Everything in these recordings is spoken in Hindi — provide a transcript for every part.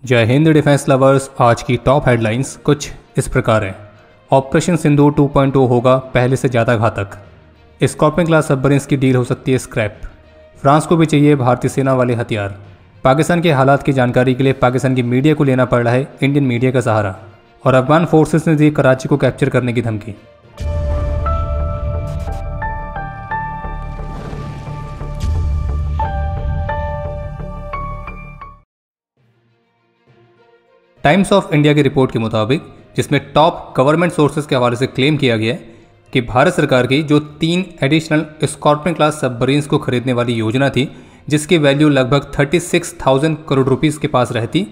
जय हिंद डिफेंस लवर्स। आज की टॉप हेडलाइंस कुछ इस प्रकार हैं। ऑपरेशन सिंदूर 2.0 होगा पहले से ज़्यादा घातक। स्कॉर्पियन क्लास सबमरीन्स की डील हो सकती है स्क्रैप। फ्रांस को भी चाहिए भारतीय सेना वाले हथियार। पाकिस्तान के हालात की जानकारी के लिए पाकिस्तान की मीडिया को लेना पड़ रहा है इंडियन मीडिया का सहारा। और अफगान फोर्सेस ने दी कराची को कैप्चर करने की धमकी। टाइम्स ऑफ इंडिया की रिपोर्ट के मुताबिक, जिसमें टॉप गवर्नमेंट सोर्सेज के हवाले से क्लेम किया गया है कि भारत सरकार की जो 3 एडिशनल स्कॉर्पियन क्लास सबमरीन्स को खरीदने वाली योजना थी, जिसकी वैल्यू लगभग 36,000 करोड़ रुपीस के पास रहती,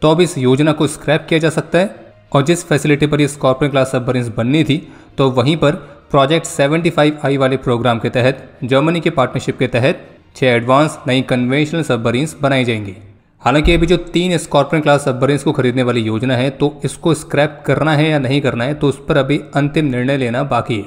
तो अब इस योजना को स्क्रैप किया जा सकता है। और जिस फैसिलिटी पर ये स्कॉर्पियन क्लास सबमरीन्स बननी थी, तो वहीं पर प्रोजेक्ट 75I वाले प्रोग्राम के तहत जर्मनी के पार्टनरशिप के तहत 6 एडवांस नई कन्वेंशनल सबमरीन्स बनाई जाएंगी। हालांकि अभी जो 3 स्कॉर्पियन क्लास सबमरीन्स को खरीदने वाली योजना है, तो इसको स्क्रैप करना है या नहीं करना है, तो उस पर अभी अंतिम निर्णय लेना बाकी है।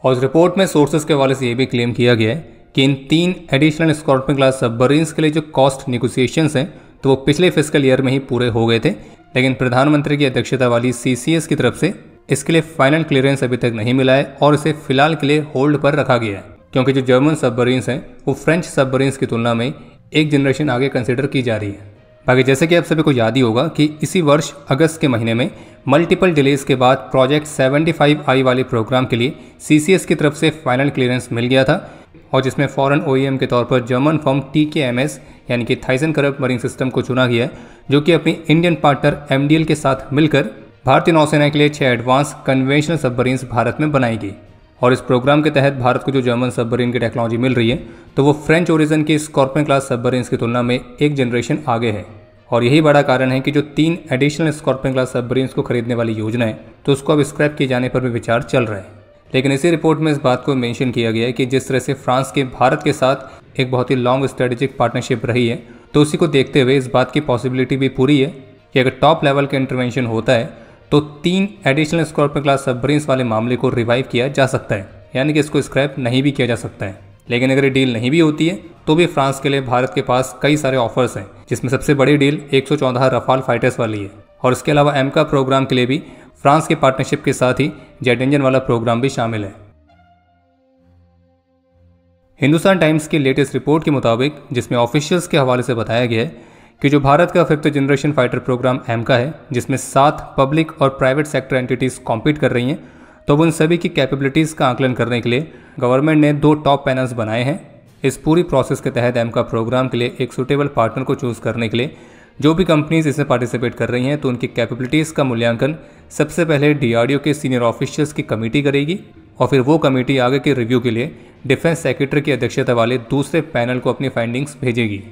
और इस रिपोर्ट में सोर्सेज के हवाले से ये भी क्लेम किया गया है कि इन 3 एडिशनल स्कॉर्पियन क्लास सबमरीन्स के लिए जो कॉस्ट निगोसिएशंस हैं, तो वो पिछले फिस्कल ईयर में ही पूरे हो गए थे। लेकिन प्रधानमंत्री की अध्यक्षता वाली CCS की तरफ से इसके लिए फाइनल क्लियरेंस अभी तक नहीं मिला है और इसे फिलहाल के लिए होल्ड पर रखा गया है, क्योंकि जो जर्मन सबमरीन्स हैं वो फ्रेंच सबमरीन्स की तुलना में एक जनरेशन आगे कंसिडर की जा रही है। बाकी जैसे कि आप सभी को याद ही होगा कि इसी वर्ष अगस्त के महीने में मल्टीपल डिलेज के बाद प्रोजेक्ट 75I वाले प्रोग्राम के लिए CCS की तरफ से फाइनल क्लियरेंस मिल गया था, और जिसमें फॉरेन OEM के तौर पर जर्मन फर्म TKMS यानी कि थाइसन-करप्ट मरीन सिस्टम को चुना गया है, जो कि अपनी इंडियन पार्टनर MDL के साथ मिलकर भारतीय नौसेना के लिए 6 एडवांस कन्वेंशनल सबमरीन्स भारत में बनाएगी। और इस प्रोग्राम के तहत भारत को जो जर्मन सबमरीन की टेक्नोलॉजी मिल रही है, तो वो फ्रेंच ओरिजिन के स्कॉर्पियन क्लास सबमरीन्स की तुलना में एक जनरेशन आगे है। और यही बड़ा कारण है कि जो 3 एडिशनल स्कॉर्पियन क्लास सबमरीन्स को खरीदने वाली योजना है, तो उसको अब स्क्रैप किए जाने पर भी विचार चल रहा है। लेकिन इसी रिपोर्ट में इस बात को मेंशन किया गया है कि जिस तरह से फ्रांस के भारत के साथ एक बहुत ही लॉन्ग स्ट्रेटेजिक पार्टनरशिप रही है, तो उसी को देखते हुए इस बात की पॉसिबिलिटी भी पूरी है कि अगर टॉप लेवल का इंटरवेंशन होता है, तो 3 एडिशनल स्कॉर्पियन क्लास सबमरीन्स वाले मामले को रिवाइव किया जा सकता है, यानी कि इसको स्क्रैप नहीं भी किया जा सकता है। लेकिन अगर ये डील नहीं भी होती है, तो भी फ्रांस के लिए भारत के पास कई सारे ऑफर्स हैं, जिसमें सबसे बड़ी डील 114 रफाल फाइटर्स वाली है। और इसके अलावा एमका प्रोग्राम के लिए भी फ्रांस के पार्टनरशिप के साथ ही जेट इंजन वाला प्रोग्राम भी शामिल है। हिंदुस्तान टाइम्स की लेटेस्ट रिपोर्ट के मुताबिक, जिसमें ऑफिशियल्स के हवाले से बताया गया है कि जो भारत का 5th जनरेशन फाइटर प्रोग्राम एमका है, जिसमें 7 पब्लिक और प्राइवेट सेक्टर एंटिटीज़ कॉम्पीट कर रही हैं, तो उन सभी की कैपेबिलिटीज़ का आकलन करने के लिए गवर्नमेंट ने 2 टॉप पैनल्स बनाए हैं। इस पूरी प्रोसेस के तहत एमका प्रोग्राम के लिए एक सूटेबल पार्टनर को चूज़ करने के लिए जो भी कंपनीज इसमें पार्टिसिपेट कर रही हैं, तो उनकी कैपेबिलिटीज़ का मूल्यांकन सबसे पहले DRDO के सीनियर ऑफिशियल्स की कमेटी करेगी, और फिर वो कमेटी आगे के रिव्यू के लिए डिफेंस सेक्रेटरी की अध्यक्षता वाले दूसरे पैनल को अपनी फाइंडिंग्स भेजेगी।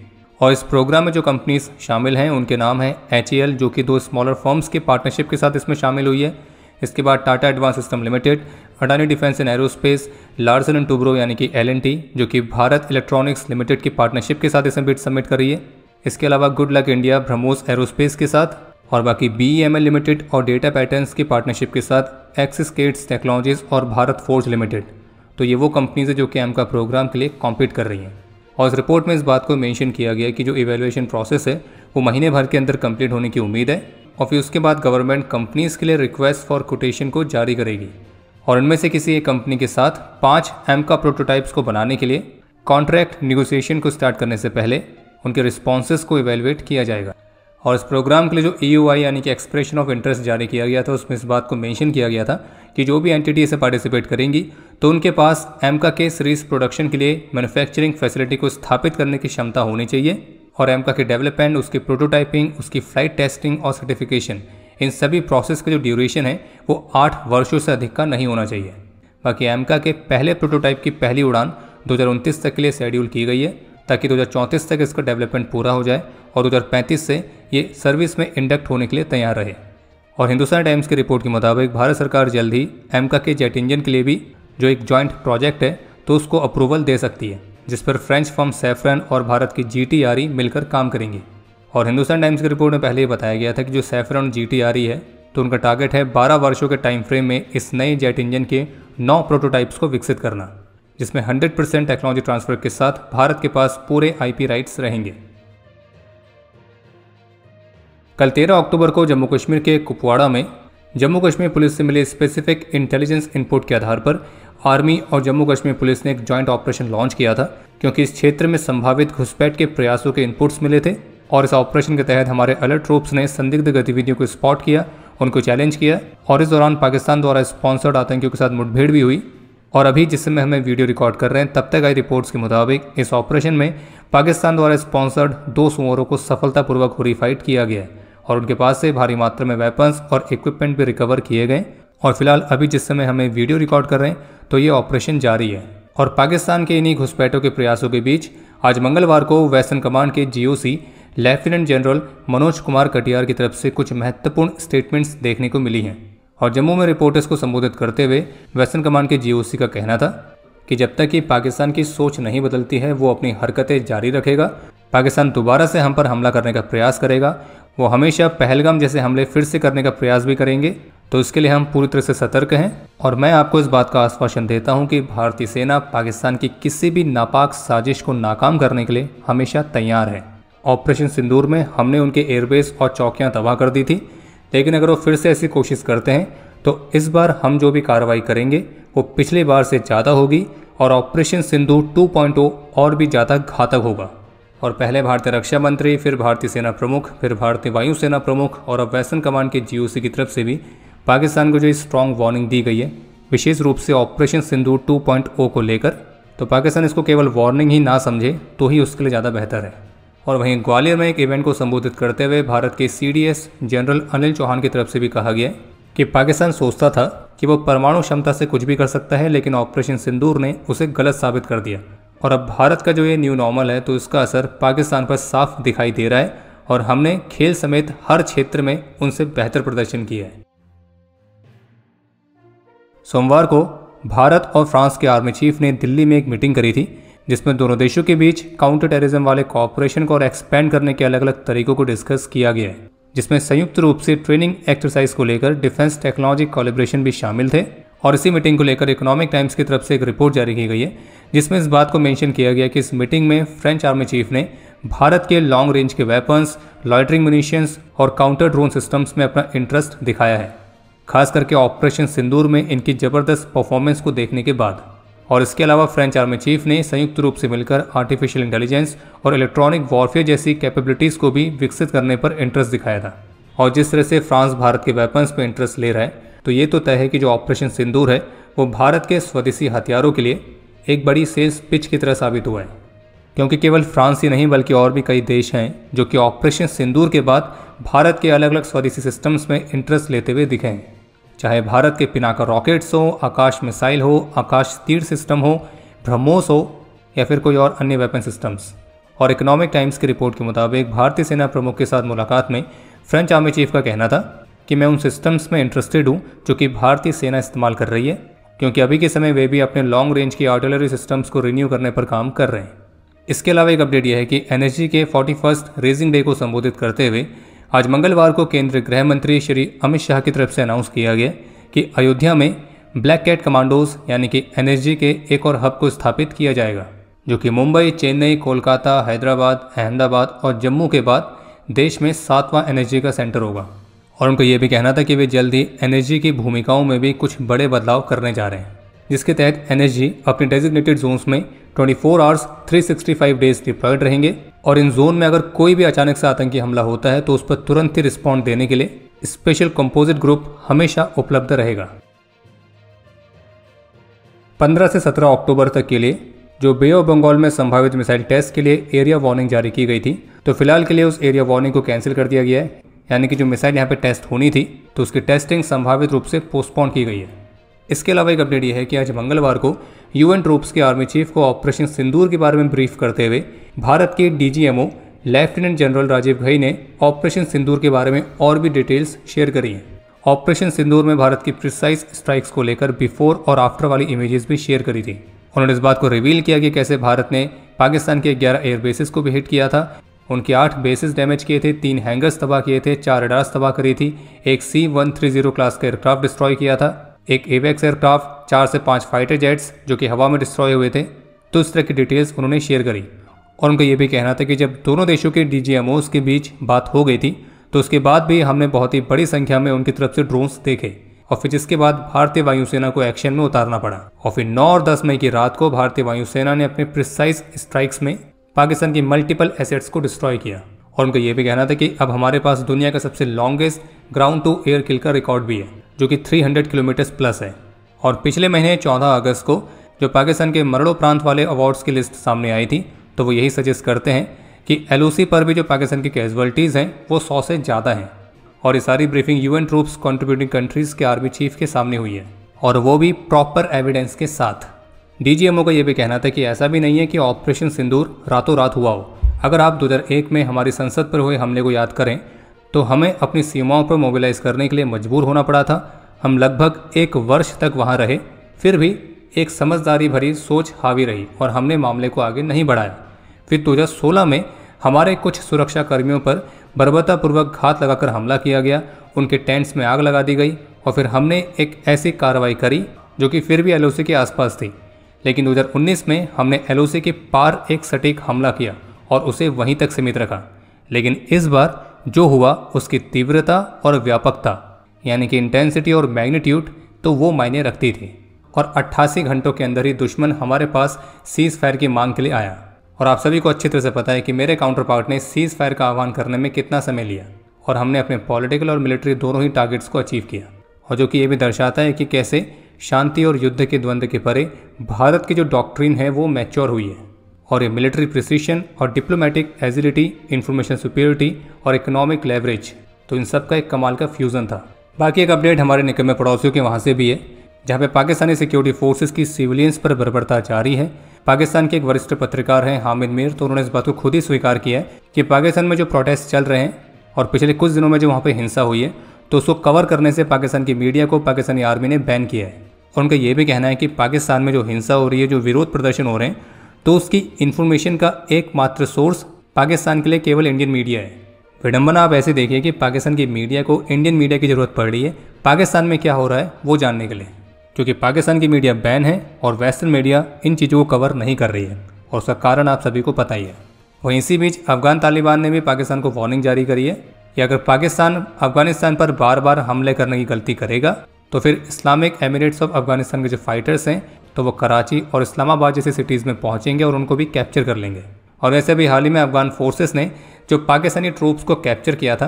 और इस प्रोग्राम में जो कंपनीज शामिल हैं उनके नाम हैं HAL, जो कि 2 स्मॉलर फर्म्स के पार्टनरशिप के साथ इसमें शामिल हुई है। इसके बाद Tata advance system limited, Adani defence and aerospace, Larsen and Toubro यानी कि LNT, जो कि भारत इलेक्ट्रॉनिक्स लिमिटेड की पार्टनरशिप के साथ इसमें बिड सबमिट कर रही है। इसके अलावा good luck India, BrahMos aerospace के साथ, और बाकी BEML लिमिटेड और डेटा पैटर्न्स की पार्टनरशिप के साथ एक्सिस गेट्स टेक्नोलॉजीज और भारत फोर्ज लिमिटेड। तो ये वो कंपनीज है जो कि एमका प्रोग्राम के लिए कॉम्पीट कर रही हैं। और इस रिपोर्ट में इस बात को मेंशन किया गया है कि जो इवैल्यूएशन प्रोसेस है वो महीने भर के अंदर कंप्लीट होने की उम्मीद है, और फिर उसके बाद गवर्नमेंट कंपनीज के लिए रिक्वेस्ट फॉर कोटेशन को जारी करेगी। और इनमें से किसी एक कंपनी के साथ 5 एमका प्रोटोटाइप्स को बनाने के लिए कॉन्ट्रैक्ट निगोसिएशन को स्टार्ट करने से पहले उनके रिस्पॉन्सेस को इवेलुएट किया जाएगा। और इस प्रोग्राम के लिए जो EOI यानी कि एक्सप्रेशन ऑफ इंटरेस्ट जारी किया गया था, उसमें इस बात को मेंशन किया गया था कि जो भी एंटिटी इसे पार्टिसिपेट करेंगी, तो उनके पास एमका के सीरीज प्रोडक्शन के लिए मैन्युफैक्चरिंग फैसिलिटी को स्थापित करने की क्षमता होनी चाहिए, और एमका के डेवलपमेंट, उसकी प्रोटोटाइपिंग, उसकी फ्लाइट टेस्टिंग और सर्टिफिकेशन, इन सभी प्रोसेस का जो ड्यूरेशन है वो 8 वर्षों से अधिक का नहीं होना चाहिए। बाकी एमका के पहले प्रोटोटाइप की पहली उड़ान 2029 तक के लिए शेड्यूल की गई है, ताकि 2034 तक इसका डेवलपमेंट पूरा हो जाए और 2035 से ये सर्विस में इंडक्ट होने के लिए तैयार रहे। और हिंदुस्तान टाइम्स की रिपोर्ट के मुताबिक भारत सरकार जल्द ही एमका के जेट इंजन के लिए भी जो एक जॉइंट प्रोजेक्ट है, तो उसको अप्रूवल दे सकती है, जिस पर फ्रेंच फर्म सैफरन और भारत की GTRE मिलकर काम करेंगी। और हिंदुस्तान टाइम्स की रिपोर्ट में पहले ही बताया गया था कि जो सैफरन और GTRE है, तो उनका टारगेट है 12 वर्षों के टाइम फ्रेम में इस नए जेट इंजन के 9 प्रोटोटाइप्स को विकसित करना, जिसमें 100% टेक्नोलॉजी ट्रांसफर के साथ भारत के पास पूरे IP राइट्स रहेंगे। कल 13 अक्टूबर को जम्मू कश्मीर के कुपवाड़ा में जम्मू कश्मीर पुलिस से मिले स्पेसिफिक इंटेलिजेंस इनपुट के आधार पर आर्मी और जम्मू कश्मीर पुलिस ने एक जॉइंट ऑपरेशन लॉन्च किया था, क्योंकि इस क्षेत्र में संभावित घुसपैठ के प्रयासों के इनपुट्स मिले थे। और इस ऑपरेशन के तहत हमारे अलर्ट ट्रूप्स ने संदिग्ध गतिविधियों को स्पॉट किया, उनको चैलेंज किया और इस दौरान पाकिस्तान द्वारा स्पॉन्सर्ड आतंकियों के साथ मुठभेड़ भी हुई। और अभी जिस समय हमें वीडियो रिकॉर्ड कर रहे हैं तब तक आई रिपोर्ट्स के मुताबिक इस ऑपरेशन में पाकिस्तान द्वारा स्पॉन्सर्ड 2 सुअरों को सफलतापूर्वक होरीफाइड किया गया और उनके पास से भारी मात्रा में वेपन्स और इक्विपमेंट भी रिकवर किए गए। और फिलहाल अभी जिस समय हमें वीडियो रिकॉर्ड कर रहे हैं तो ये ऑपरेशन जारी है। और पाकिस्तान के इन्हीं घुसपैठों के प्रयासों के बीच आज मंगलवार को वेस्टर्न कमांड के GOC lieutenant general Manoj Kumar Katiyar की तरफ से कुछ महत्वपूर्ण स्टेटमेंट्स देखने को मिली हैं। और जम्मू में रिपोर्टर्स को संबोधित करते हुए वेस्टर्न कमांड के जीओसी का कहना था कि जब तक कि पाकिस्तान की सोच नहीं बदलती है वो अपनी हरकतें जारी रखेगा। पाकिस्तान दोबारा से हम पर हमला करने का प्रयास करेगा, वो हमेशा पहलगाम जैसे हमले फिर से करने का प्रयास भी करेंगे। तो इसके लिए हम पूरी तरह से सतर्क हैं और मैं आपको इस बात का आश्वासन देता हूं कि भारतीय सेना पाकिस्तान की किसी भी नापाक साजिश को नाकाम करने के लिए हमेशा तैयार है। ऑपरेशन सिंदूर में हमने उनके एयरबेस और चौकियां तबाह कर दी थी, लेकिन अगर वो फिर से ऐसी कोशिश करते हैं तो इस बार हम जो भी कार्रवाई करेंगे वो पिछली बार से ज़्यादा होगी और ऑपरेशन सिंदूर 2.0 और भी ज़्यादा घातक होगा। और पहले भारतीय रक्षा मंत्री, फिर भारतीय सेना प्रमुख, फिर भारतीय वायुसेना प्रमुख और अब वेस्टर्न कमांड के जीओसी की तरफ से भी पाकिस्तान को जो स्ट्रॉन्ग वार्निंग दी गई है, विशेष रूप से ऑपरेशन सिंदूर 2.0 को लेकर, तो पाकिस्तान इसको केवल वार्निंग ही ना समझे तो ही उसके लिए ज़्यादा बेहतर है। और वहीं ग्वालियर में एक इवेंट को संबोधित करते हुए भारत के सीडीएस जनरल अनिल चौहान की तरफ से भी कहा गया कि पाकिस्तान सोचता था कि वो परमाणु क्षमता से कुछ भी कर सकता है, लेकिन ऑपरेशन सिंदूर ने उसे गलत साबित कर दिया। और अब भारत का जो ये न्यू नॉर्मल है तो इसका असर पाकिस्तान पर साफ दिखाई दे रहा है और हमने खेल समेत हर क्षेत्र में उनसे बेहतर प्रदर्शन किया है। सोमवार को भारत और फ्रांस के आर्मी चीफ ने दिल्ली में एक मीटिंग करी थी, जिसमें दोनों देशों के बीच काउंटर टेररिज्म वाले कोऑपरेशन को और एक्सपेंड करने के अलग अलग तरीकों को डिस्कस किया गया है, जिसमें संयुक्त रूप से ट्रेनिंग एक्सरसाइज को लेकर डिफेंस टेक्नोलॉजी कोलैबोरेशन भी शामिल थे। और इसी मीटिंग को लेकर इकोनॉमिक टाइम्स की तरफ से एक रिपोर्ट जारी की गई है, जिसमें इस बात को मेंशन किया गया कि इस मीटिंग में फ्रेंच आर्मी चीफ ने भारत के लॉन्ग रेंज के वेपन्स, लॉइटरिंग म्यूनिशंस और काउंटर ड्रोन सिस्टम्स में अपना इंटरेस्ट दिखाया है, खास करके ऑपरेशन सिंदूर में इनकी जबरदस्त परफॉर्मेंस को देखने के बाद। और इसके अलावा फ्रेंच आर्मी चीफ ने संयुक्त रूप से मिलकर आर्टिफिशियल इंटेलिजेंस और इलेक्ट्रॉनिक वॉरफेयर जैसी कैपेबिलिटीज़ को भी विकसित करने पर इंटरेस्ट दिखाया था। और जिस तरह से फ्रांस भारत के वेपन्स पर इंटरेस्ट ले रहा है, तो ये तो तय है कि जो ऑपरेशन सिंदूर है वो भारत के स्वदेशी हथियारों के लिए एक बड़ी सेल्स पिच की तरह साबित हुआ है, क्योंकि केवल फ्रांस ही नहीं बल्कि और भी कई देश हैं जो कि ऑपरेशन सिंदूर के बाद भारत के अलग अलग स्वदेशी सिस्टम्स में इंटरेस्ट लेते हुए दिखे हैं। चाहे भारत के पिनाका रॉकेट्स हो, आकाश मिसाइल हो, आकाश तीर सिस्टम हो, ब्रह्मोस हो या फिर कोई और अन्य वेपन सिस्टम्स। और इकोनॉमिक टाइम्स की रिपोर्ट के मुताबिक भारतीय सेना प्रमुख के साथ मुलाकात में फ्रेंच आर्मी चीफ का कहना था कि मैं उन सिस्टम्स में इंटरेस्टेड हूँ जो कि भारतीय सेना इस्तेमाल कर रही है, क्योंकि अभी के समय वे भी अपने लॉन्ग रेंज की आर्टिलरी सिस्टम्स को रिन्यू करने पर काम कर रहे हैं। इसके अलावा एक अपडेट यह है कि एनएसजी के 41st रेजिंग डे को संबोधित करते हुए आज मंगलवार को केंद्रीय गृह मंत्री श्री अमित शाह की तरफ से अनाउंस किया गया कि अयोध्या में ब्लैक कैट कमांडोज यानी कि एनएसजी के एक और हब को स्थापित किया जाएगा, जो कि मुंबई, चेन्नई, कोलकाता, हैदराबाद, अहमदाबाद और जम्मू के बाद देश में 7वां एनएसजी का सेंटर होगा। और उनको ये भी कहना था कि वे जल्द ही एनएसजी की भूमिकाओं में भी कुछ बड़े बदलाव करने जा रहे हैं, जिसके तहत एनएसजी अपने डेजिग्नेटेड जोन्स में 24 आवर्स 365 डेज डिप्लॉयड रहेंगे। और इन जोन में अगर कोई भी अचानक से आतंकी हमला होता है तो उस पर तुरंत ही रिस्पॉन्ड देने के लिए स्पेशल कंपोजिट ग्रुप हमेशा उपलब्ध रहेगा। 15 से 17 अक्टूबर तक के लिए जो बे ऑफ बंगाल में संभावित मिसाइल टेस्ट के लिए एरिया वार्निंग जारी की गई थी, तो फिलहाल के लिए उस एरिया वार्निंग को कैंसिल कर दिया गया है, यानी कि जो मिसाइल यहाँ पे टेस्ट होनी थी तो उसकी टेस्टिंग संभावित रूप से पोस्टपोन की गई है। इसके अलावा एक अपडेट यह है कि आज मंगलवार को यूएन ट्रूप्स के आर्मी चीफ को ऑपरेशन सिंदूर के बारे में ब्रीफ करते हुए भारत के DGMO lieutenant general Rajiv Ghai ने ऑपरेशन सिंदूर के बारे में और भी डिटेल्स शेयर करी हैं। ऑपरेशन सिंदूर में भारत की प्रिसाइज स्ट्राइक्स को लेकर बिफोर और आफ्टर वाली इमेजेस भी शेयर करी थी। उन्होंने इस बात को रिवील किया कि कैसे भारत ने पाकिस्तान के 11 एयर बेसिस को भी हिट किया था, उनके 8 बेसिस डैमेज किए थे, 3 हैंगर्स तबाह किए थे, 4 रडार्स तबाह करी थी, एक C-130 क्लास का एयरक्राफ्ट डिस्ट्रॉय किया था, एक एवेक्स एयरक्राफ्ट, 4 से 5 फाइटर जेट्स जो कि हवा में डिस्ट्रॉय हुए थे। तो इस तरह की डिटेल्स उन्होंने शेयर करी। और उनका ये भी कहना था कि जब दोनों देशों के डीजीएमओस के बीच बात हो गई थी तो उसके बाद भी हमने बहुत ही बड़ी संख्या में उनकी तरफ से ड्रोन्स देखे और फिर जिसके बाद भारतीय वायुसेना को एक्शन में उतारना पड़ा। और फिर 9 और 10 मई की रात को भारतीय वायुसेना ने अपने प्रिसाइज स्ट्राइक्स में पाकिस्तान की मल्टीपल एसेट्स को डिस्ट्रॉय किया। और उनका यह भी कहना था कि अब हमारे पास दुनिया का सबसे लॉन्गेस्ट ग्राउंड टू एयर किल का रिकॉर्ड भी है, जो कि 300 किलोमीटर प्लस है। और पिछले महीने 14 अगस्त को जो पाकिस्तान के मरणोपरांत वाले अवार्ड्स की लिस्ट सामने आई थी, तो वो यही सजेस्ट करते हैं कि LOC पर भी जो पाकिस्तान की कैजुअलिटीज़ हैं वो 100 से ज़्यादा हैं। और ये सारी briefing UN troops contributing countries के आर्मी चीफ के सामने हुई है, और वो भी प्रॉपर एविडेंस के साथ। DGMO का ये भी कहना था कि ऐसा भी नहीं है कि ऑपरेशन सिंदूर रातों रात हुआ हो। अगर आप 2001 में हमारी संसद पर हुए हमले को याद करें तो हमें अपनी सीमाओं पर मोबिलाइज करने के लिए मजबूर होना पड़ा था। हम लगभग 1 वर्ष तक वहाँ रहे, फिर भी एक समझदारी भरी सोच हावी रही और हमने मामले को आगे नहीं बढ़ाया। फिर 2016 में हमारे कुछ सुरक्षा कर्मियों पर बर्बरतापूर्वक घात लगाकर हमला किया गया, उनके टेंट्स में आग लगा दी गई और फिर हमने एक ऐसी कार्रवाई करी जो कि फिर भी LOC के आसपास थी। लेकिन 2019 में हमने LOC के पार एक सटीक हमला किया और उसे वहीं तक सीमित रखा। लेकिन इस बार जो हुआ उसकी तीव्रता और व्यापकता यानी कि इंटेंसिटी और मैग्नीट्यूड तो वो मायने रखती थी। और 88 घंटों के अंदर ही दुश्मन हमारे पास सीज़ फायर की मांग के लिए आया। और आप सभी को अच्छी तरह से पता है कि मेरे काउंटर पार्ट ने सीज़ फायर का आह्वान करने में कितना समय लिया, और हमने अपने पॉलिटिकल और मिलिट्री दोनों ही टारगेट्स को अचीव किया। और जो कि ये भी दर्शाता है कि कैसे शांति और युद्ध के द्वंद्व के परे भारत की जो डॉक्ट्रिन है वो मैच्योर हुई है। और ये मिलिट्री प्रिसीशन और डिप्लोमेटिक एजिलिटी, इंफॉर्मेशन सुपीरियरिटी और इकोनॉमिक लेवरेज, तो इन सब का एक कमाल का फ्यूज़न था। बाकी एक अपडेट हमारे निकम्मे पड़ोसियों के वहाँ से भी है, जहाँ पे पाकिस्तानी सिक्योरिटी फोर्सेस की सिविलियंस पर बर्बरता जारी है। पाकिस्तान के एक वरिष्ठ पत्रकार हैं हामिद मीर, तो उन्होंने इस बात को खुद ही स्वीकार किया है कि पाकिस्तान में जो प्रोटेस्ट चल रहे हैं और पिछले कुछ दिनों में जो वहाँ पे हिंसा हुई है, तो उसको कवर करने से पाकिस्तान की मीडिया को पाकिस्तानी आर्मी ने बैन किया है। और उनका ये भी कहना है कि पाकिस्तान में जो हिंसा हो रही है, जो विरोध प्रदर्शन हो रहे हैं, तो उसकी इन्फॉर्मेशन का एकमात्र सोर्स पाकिस्तान के लिए केवल इंडियन मीडिया है। विडंबना आप ऐसे देखिए कि पाकिस्तान की मीडिया को इंडियन मीडिया की ज़रूरत पड़ रही है पाकिस्तान में क्या हो रहा है वो जानने के लिए, क्योंकि पाकिस्तान की मीडिया बैन है और वेस्टर्न मीडिया इन चीज़ों को कवर नहीं कर रही है, और उसका कारण आप सभी को पता ही है। वहीं इसी बीच अफगान तालिबान ने भी पाकिस्तान को वार्निंग जारी करी है कि अगर पाकिस्तान अफगानिस्तान पर बार बार हमले करने की गलती करेगा तो फिर इस्लामिक एमिरेट्स ऑफ अफगानिस्तान के जो फाइटर्स हैं तो वो कराची और इस्लामाबाद जैसे सिटीज़ में पहुंचेंगे और उनको भी कैप्चर कर लेंगे। और वैसे भी हाल ही में अफगान फोर्सेस ने जो पाकिस्तानी ट्रूप्स को कैप्चर किया था,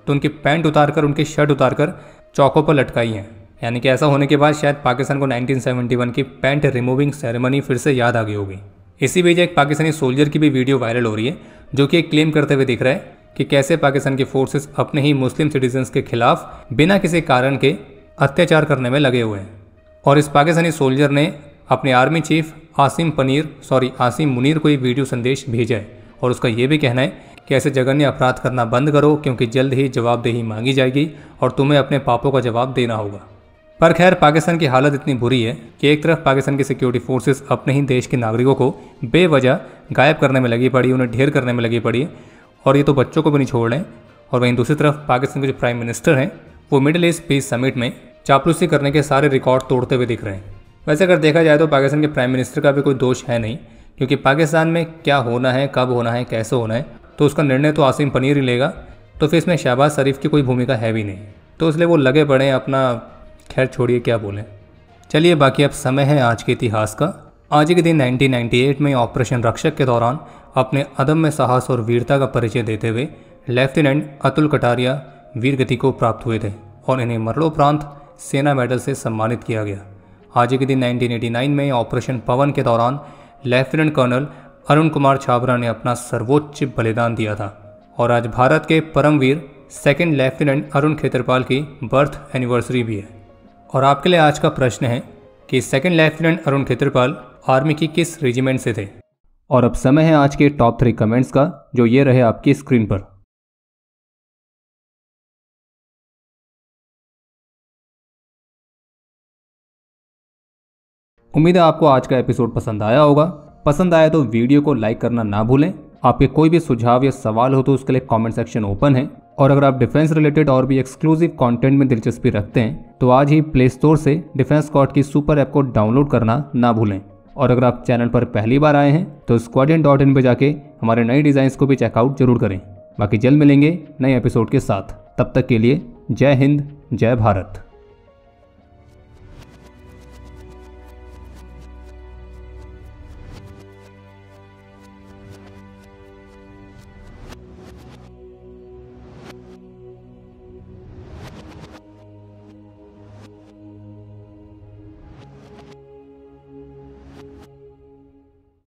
तो उनकी पैंट उतारकर, उनकी शर्ट उतारकर चौकों पर लटकाई हैं। यानी कि ऐसा होने के बाद शायद पाकिस्तान को 1971 की पैंट रिमूविंग सेरेमनी फिर से याद आ गई होगी। इसी बीच एक पाकिस्तानी सोल्जर की भी वीडियो वायरल हो रही है, जो कि एक क्लेम करते हुए दिख रहा है कि कैसे पाकिस्तान के फोर्सेस अपने ही मुस्लिम सिटीजन्स के खिलाफ बिना किसी कारण के अत्याचार करने में लगे हुए हैं। और इस पाकिस्तानी सोल्जर ने अपने आर्मी चीफ आसिम मुनीर को एक वीडियो संदेश भेजा है, और उसका ये भी कहना है कि ऐसे जघन्य अपराध करना बंद करो, क्योंकि जल्द ही जवाबदेही मांगी जाएगी और तुम्हें अपने पापों का जवाब देना होगा। पर खैर, पाकिस्तान की हालत इतनी बुरी है कि एक तरफ पाकिस्तान की सिक्योरिटी फोर्सेस अपने ही देश के नागरिकों को बेवजह गायब करने में लगी पड़ी, उन्हें ढेर करने में लगी पड़ी है, और ये तो बच्चों को भी नहीं छोड़ रहे हैं। और वहीं दूसरी तरफ पाकिस्तान के जो प्राइम मिनिस्टर हैं वो मिडिल ईस्ट पीस समिट में चापलूसी करने के सारे रिकॉर्ड तोड़ते हुए दिख रहे हैं। वैसे अगर देखा जाए तो पाकिस्तान के प्राइम मिनिस्टर का भी कोई दोष है नहीं, क्योंकि पाकिस्तान में क्या होना है, कब होना है, कैसे होना है, तो उसका निर्णय तो आसिम पनीर ही लेगा। तो फिर इसमें शहबाज शरीफ की कोई भूमिका है भी नहीं, तो इसलिए वो लगे पड़े हैं अपना। खैर छोड़िए, क्या बोलें। चलिए, बाकी अब समय है आज के इतिहास का। आज के दिन 1998 में ऑपरेशन रक्षक के दौरान अपने अदम्य साहस और वीरता का परिचय देते हुए लेफ्टिनेंट अतुल कटारिया वीर गति को प्राप्त हुए थे, और इन्हें मरणोपरांत सेना मेडल से सम्मानित किया गया। आज के दिन 1989 में ऑपरेशन पवन के दौरान लेफ्टिनेंट कर्नल अरुण कुमार छाबरा ने अपना सर्वोच्च बलिदान दिया था। और आज भारत के परमवीर सेकंड लेफ्टिनेंट अरुण खेतरपाल की बर्थ एनिवर्सरी भी है। और आपके लिए आज का प्रश्न है कि second lieutenant Arun Khetarpal army की किस रेजिमेंट से थे। और अब समय है आज के टॉप 3 कमेंट्स का, जो ये रहे आपकी स्क्रीन पर। उम्मीद है आपको आज का एपिसोड पसंद आया होगा। पसंद आया तो वीडियो को लाइक करना ना भूलें। आपके कोई भी सुझाव या सवाल हो तो उसके लिए कमेंट सेक्शन ओपन है। और अगर आप डिफेंस रिलेटेड और भी एक्सक्लूसिव कंटेंट में दिलचस्पी रखते हैं तो आज ही प्ले स्टोर से डिफेंस स्क्वाड की सुपर ऐप को डाउनलोड करना ना भूलें। और अगर आप चैनल पर पहली बार आए हैं तो squadron.in पे जाके हमारे नए डिज़ाइंस को भी चेकआउट जरूर करें। बाकी जल्द मिलेंगे नए एपिसोड के साथ। तब तक के लिए जय हिंद, जय भारत।